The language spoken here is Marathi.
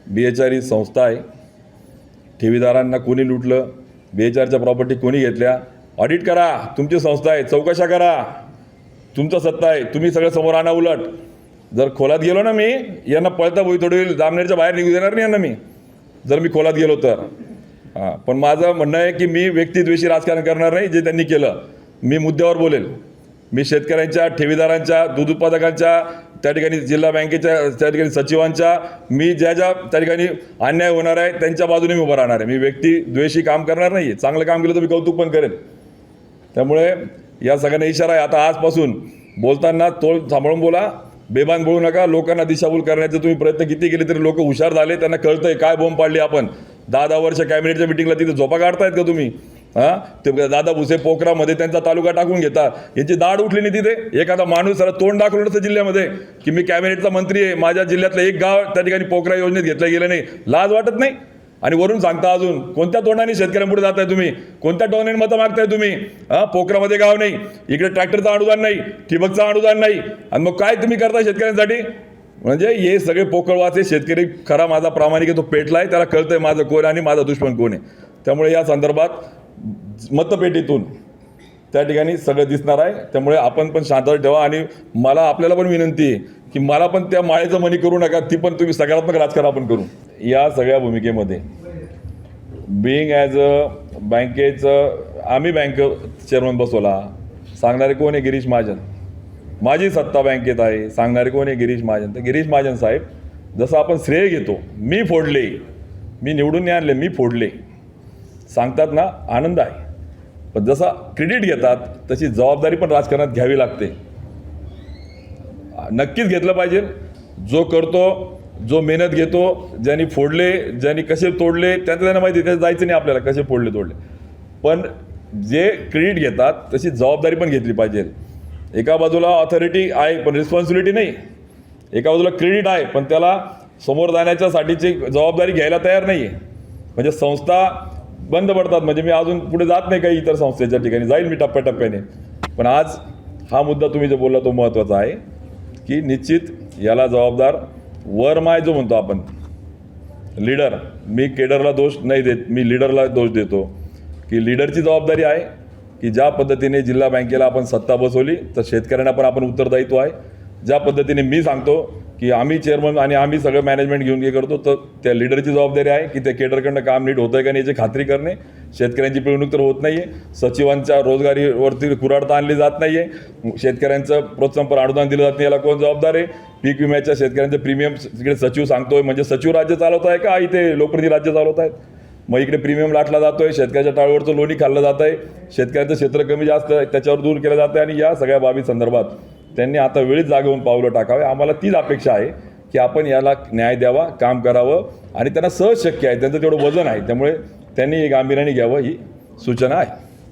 BHR ही संस्था आहे. ठेवीदारांना कोणी लुटलं, BHRच्या प्रॉपर्टी कोणी घेतल्या, ऑडिट करा. तुमची संस्था आहे, चौकशा करा. तुमचं सत्ता आहे, तुम्ही सगळं समोर आणा. उलट जर खोलात गेलो ना मी, यांना पळता भोई थोडी जामनेरच्या बाहेर निघू देणार नाही यांना मी, जर मी खोलात गेलो तर. पण माझं म्हणणं आहे की मी व्यक्तिद्वेषी राजकारण करणार नाही. जे त्यांनी केलं मी मुद्द्यावर बोलेल. मी शेतकऱ्यांच्या, ठेवीदारांच्या, दूध उत्पादकांच्या, त्या ठिकाणी जिल्हा बँकेच्या, त्या ठिकाणी सचिवांच्या, मी ज्या त्या ठिकाणी अन्याय होणार आहे त्यांच्या बाजूने मी उभं राहणार आहे. मी व्यक्तिद्वेषी काम करणार नाही. चांगलं काम केलं तर मी कौतुक पण करेन. त्यामुळे या सगळ्यांना इशारा आहे, आता आजपासून बोलताना तोल सांभाळून बोला, बेबान बोलू नका. लोकांना दिशाभूल करण्याचे तुम्ही प्रयत्न किती केले तरी लोक हुशार झाले. त्यांना कळतंय काय बोंब पाडली आपण. 10 वर्ष कॅबिनेटच्या मिटिंगला तिथे झोपा काढतायत का तुम्ही? ते दादा भुसे पोखरामध्ये त्यांचा तालुका टाकून घेता. यांची दाढ उठली नाही तिथे. एखादा माणूस जरा तोंड दाखवलं नसतं जिल्ह्यामध्ये की मी कॅबिनेटचा मंत्री आहे, माझ्या जिल्ह्यातलं एक गाव त्या ठिकाणी पोखरा योजनेत घेतलं गेलं नाही. लाज वाटत नाही? आणि वरून सांगता अजून कोणत्या तोंडाने शेतकऱ्यांपुढे जाताय तुम्ही? कोणत्या टोनाने मतं मागताय तुम्ही? पोखरामध्ये गाव नाही, इकडे ट्रॅक्टरचं अनुदान नाही, ठिबकचं अनुदान नाही, आणि मग काय तुम्ही करताय शेतकऱ्यांसाठी? म्हणजे हे सगळे पोकळवाचे शेतकरी. खरा माझा प्रामाणिक आहे तो पेटला आहे, त्याला कळतंय माझं कोण आणि माझा दुश्मन कोण आहे. त्यामुळे या संदर्भात मतपेटीतून त्या ठिकाणी सगळं दिसणार आहे. त्यामुळे आपण पण शांतता ठेवा. आणि मला आपल्याला पण विनंती आहे की मला पण त्या माळेचं मनी करू नका, ती पण तुम्ही सकारात्मक राजकारण आपण करू. या सगळ्या भूमिकेमध्ये बिईंग ॲज अ बँकेचं, आम्ही बँक चेअरमन बसवला, सांगणारे कोण आहे? गिरीश महाजन. माझी सत्ता बँकेत आहे, सांगणारे कोण आहे? गिरीश महाजन. तर गिरीश महाजन साहेब, जसं आपण श्रेय घेतो, मी फोडले, मी निवडून नाही आणले, मी फोडले सांगतात ना, आनंद आहे. पण जसा क्रेडिट घेतात तशी जबाबदारी पण राजकारणात घ्यावी लागते. नक्कीच घेतलं पाहिजे. जो करतो, जो मेहनत घेतो, ज्यांनी फोडले, ज्यांनी कसे तोडले, त्यांना माहिती, त्याचं जायचं नाही आपल्याला कसे फोडले तोडले. पण जे क्रेडिट घेतात तशी जबाबदारी पण घेतली पाहिजे. एका बाजूला ऑथॉरिटी आहे पण रिस्पॉन्सिबिलिटी नाही. एका बाजूला क्रेडिट आहे पण त्याला समोर जाण्याच्यासाठीची जबाबदारी घ्यायला तयार नाही आहे. म्हणजे संस्था बंद पडतात. म्हणजे मी अजून पुढे जात नाही काही इतर संस्थेच्या ठिकाणी, जाईल मी टप्प्याटप्प्याने. पण आज हा मुद्दा तुम्ही जो बोलला तो महत्त्वाचा आहे की निश्चित याला जबाबदार वरमाय जो म्हणतो आपण, लीडर. मी केडरला दोष नाही देत, मी लीडरला दोष देतो की लीडरची जबाबदारी आहे की ज्या पद्धतीने जिल्हा बँकेला आपण सत्ता बसवली तर शेतकऱ्यांना पण आपण उत्तरदायित्व आहे. ज्या पद्धतीने मी सांगतो की आम्ही चेअरमन आणि आम्ही सगळं मॅनेजमेंट घेऊन हे करतो, तर त्या लीडरची जबाबदारी आहे की त्या केडरकडनं काम नीट होतं आहे का नाही याची खात्री करणे. शेतकऱ्यांची पिळवणूक तर होत नाही आहे, सचिवांच्या रोजगारीवरती कुऱ्हाडता आणली जात नाही आहे, शेतकऱ्यांचं प्रोत्साहनपर अनुदान दिलं जात नाही, याला कोण जबाबदार आहे? पीक विम्याच्या शेतकऱ्यांचं प्रीमियम तिकडे सचिव सांगतोय, म्हणजे सचिव राज्य चालवत आहे का इथे लोकप्रतिनिधी राज्य चालवत आहेत? मग इकडे प्रीमियम लाटला जातोय, शेतकऱ्याच्या टाळीवरचं लोणी खाल्लं जात आहे, शेतकऱ्यांचं क्षेत्र कमी जास्त त्याच्यावर दूर केलं जातं आहे. आणि या सगळ्या बाबी संदर्भात त्यांनी आता वेळीच जागे होऊन पावलं टाकावे. आम्हाला तीच अपेक्षा आहे की आपण याला न्याय द्यावा, काम करावं, आणि त्यांना सहज शक्य आहे, त्यांचं तेवढं वजन आहे. त्यामुळे त्यांनी गांभीर्याने घ्यावं ही सूचना आहे.